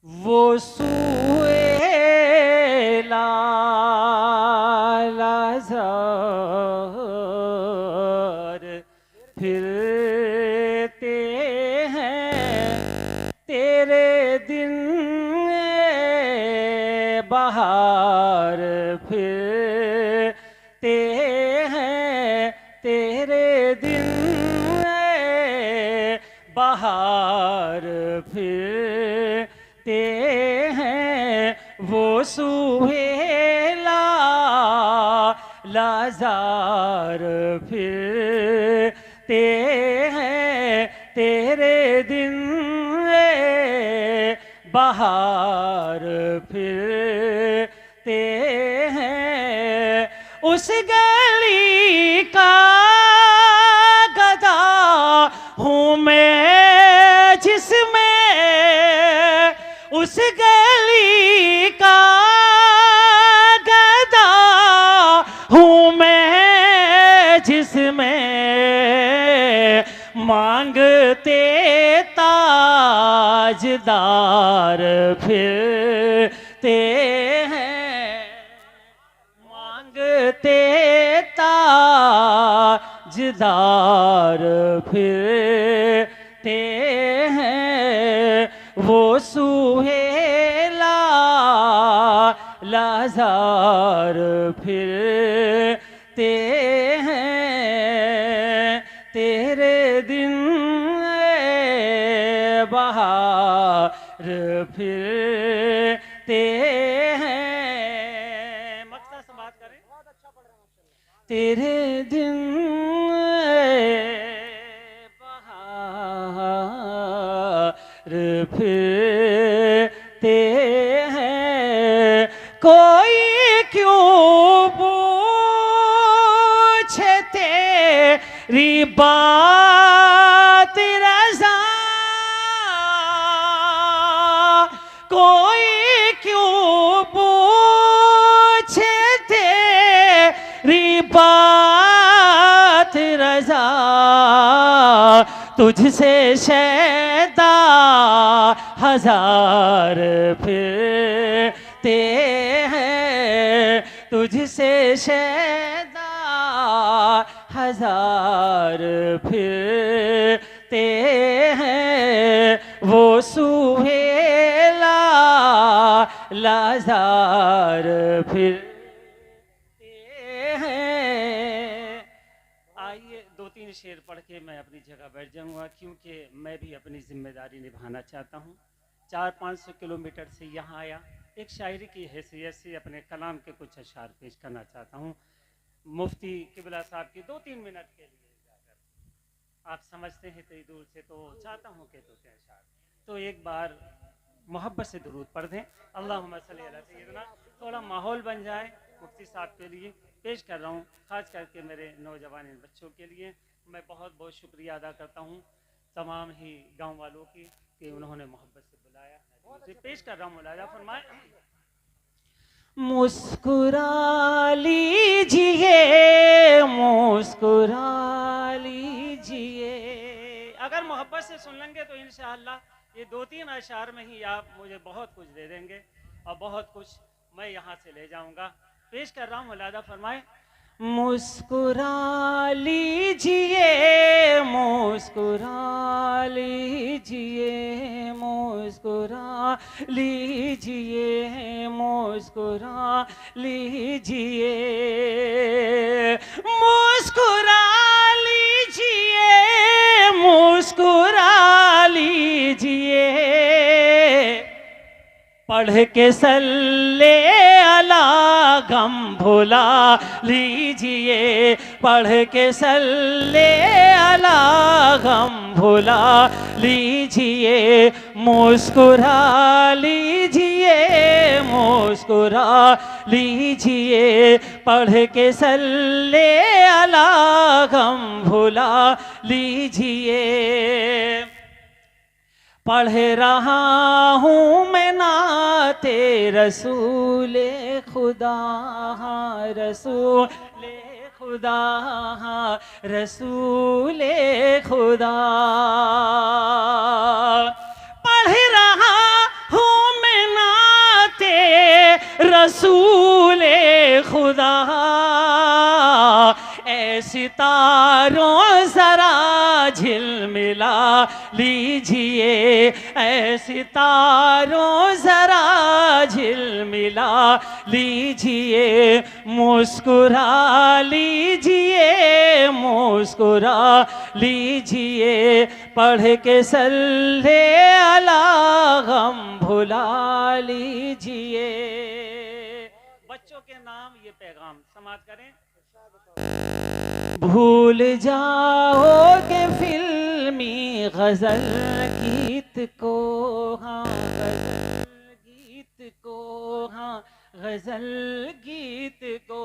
वो सुएला लाज़र फिरते हैं तेरे दिन बाहर फिरते हैं तेरे दिन बाहर फिरते हैं वो सुहेला लाज़र फिरते हैं तेरे दिन बाहर फिरते हैं उस गली का गधा हूँ मैं जिसमें उस गली का गधा हूँ मैं जिसमें मांगते ताजदार फिरते हैं मांगते ताजदार फिरते हैं वो सुहेला लाज़र फिरते हैं तेरे दिन बाहर फिरते हैं। मकसद से बात करें बहुत अच्छा पढ़ रहे हैं तेरे दिन बाहर फिरते हैं कोई क्यों पूछे तेरी बात रज़ा कोई क्यों पूछे तेरी बात रज़ा तुझसे शैदा हजार फिरते हैं तुझसे शैदा हजार फिरते हैं वो सुहेला लाज़र फिरते हैं। आइए दो तीन शेर पढ़ के मैं अपनी जगह बैठ जाऊंगा क्योंकि मैं भी अपनी जिम्मेदारी निभाना चाहता हूँ। 400-500 किलोमीटर से यहाँ आया एक शायरी की हैसियत से अपने कलाम के कुछ अशार पेश करना चाहता हूँ। मुफ्ती किबला साहब की 2-3 मिनट के लिए जाकर आप समझते हैं इतनी दूर से तो चाहता हूँ कि 2-3 अशार तो एक बार मोहब्बत से दुरूद पढ़ दें। अल्लाहुम्मा सल्ली अला सय्यिदना थोड़ा माहौल बन जाए मुफ्ती साहब के लिए पेश कर रहा हूँ खास करके मेरे नौजवान बच्चों के लिए। मैं बहुत बहुत शुक्रिया अदा करता हूँ तमाम ही गांव वालों की कि उन्होंने मोहब्बत से बुलाया। पेश कर रहा हूँ मुलाजा फरमाए। मुस्कुरा लीजिए मुस्कुरा लीजिए अगर मोहब्बत से सुन लेंगे तो इंशाअल्लाह ये 2-3 अशार में ही आप मुझे बहुत कुछ दे देंगे और बहुत कुछ मैं यहाँ से ले जाऊँगा। पेश कर रहा हूँ मुलाजा फरमाए। मुस्कुरा लीजिए मुस्कुरा लीजिए मुस्कुरा लीजिए मुस्कुरा लीजिए मुस्कुरा लीजिए मुस्कुरा लीजिए पढ़ के सल्ले अला गम भुला लीजिए पढ़ के सल्ले अला गम भुला लीजिए मुस्कुरा लीजिए मुस्कुरा लीजिए पढ़ के सल्ले अला गम भुला लीजिए पढ़ रहा हूँ मैं नाते रसूले खुदा रसूले खुदा रसूले खुदा पढ़ रहा हूँ रसूले खुदा ऐ सितारों जरा झिलमिला लीजिए, ऐ सितारों जरा झिलमिला लीजिए, मुस्कुरा लीजिए, मुस्कुरा लीजिए, पढ़ के सल्ले अला गम भुला लीजिए। बच्चों के नाम ये पैगाम समाज करें। भूल जाओगे फिल्मी गजल गीत को, हाँ गजल गीत को, हाँ गजल गीत को।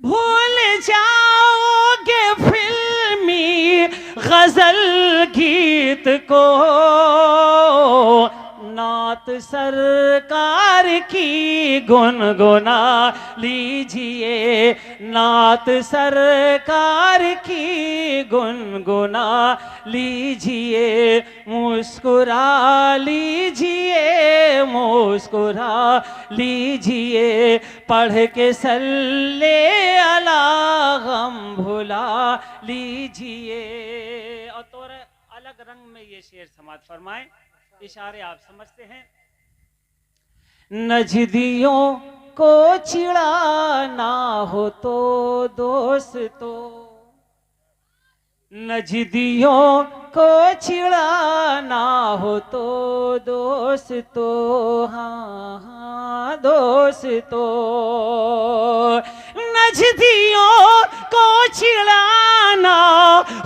भूल जाओगे फिल्मी गजल गीत को, नात सरकार की गुनगुना लीजिए, नात सरकार की गुनगुना लीजिए, मुस्कुरा लीजिए, मुस्कुरा लीजिए, पढ़ के सल्ले अला गम भुला लीजिए। और थोड़ा अलग रंग में ये शेर समाज फरमाए, इशारे आप समझते हैं। नजदियों को चिढ़ाना हो तो दोस्तों, नजदियों को चिढ़ाना हो तो दोस्तों, हाँ हाँ दोस्तों, नजदियों को चिढ़ाना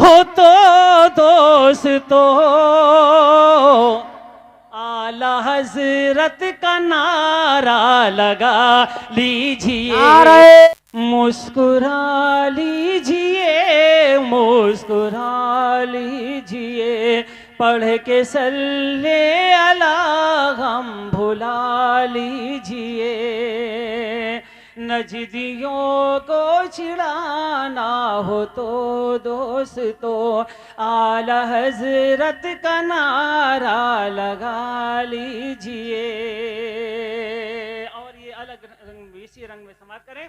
हो तो दोस्तों, आला हजरत का नारा लगा लीजिए, मुस्कुरा लीजिए, मुस्कुरा लीजिए, पढ़ के सल्ले अला गम भुला लीजिए, नजदियों को चिढ़ाना हो तो दोस्तों, आला हजरत का नारा लगा लीजिए। और ये अलग रंग, इसी रंग में समाप्त करें।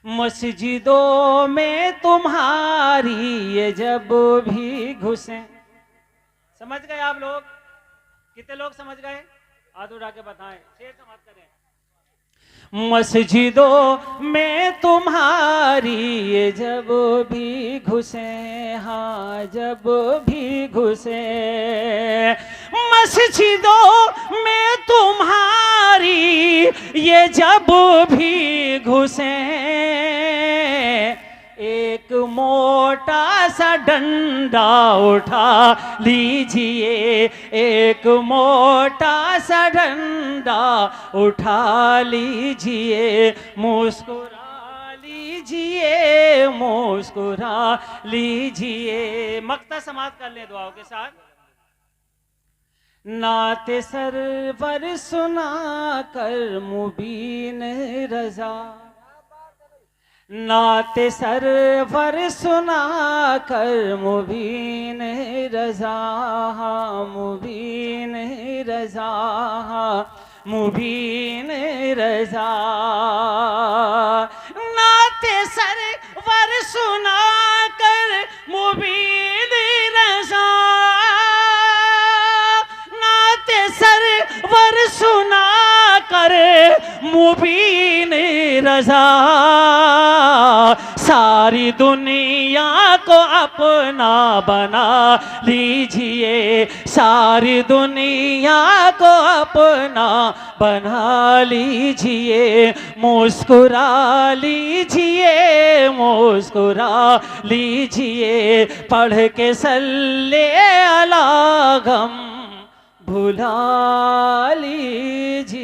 मस्जिदों में तुम्हारी ये जब भी घुसे, समझ गए आप लोग? कितने लोग समझ गए? हाथ उठा के बताएं, शेर समाप्त करें। मस्जिदों में तुम्हारी ये जब भी घुसे, हाँ जब भी घुसे, मस्जिदों में तुम्हारी ये जब भी घुसे, एक मोटा सा डंडा उठा लीजिए, एक मोटा सा डंडा उठा लीजिए, मुस्कुरा लीजिए, मुस्कुरा लीजिए। मक्ता समाप्त कर ले दुआओं के साथ। नाते सरवर सुना कर मुबीन रजा, नाते सरवर सुना कर मुबीन रजा, मुबीन रजा, मुबीन रजा, नाते सरवर सुना कर मुबीन रजा, नाते सरवर सुना कर मुबीन रजा, सारी दुनिया को अपना बना लीजिए, सारी दुनिया को अपना बना लीजिए, मुस्कुरा लीजिए, मुस्कुरा लीजिए, पढ़ के सल्ले अला गम भुला लीजिए।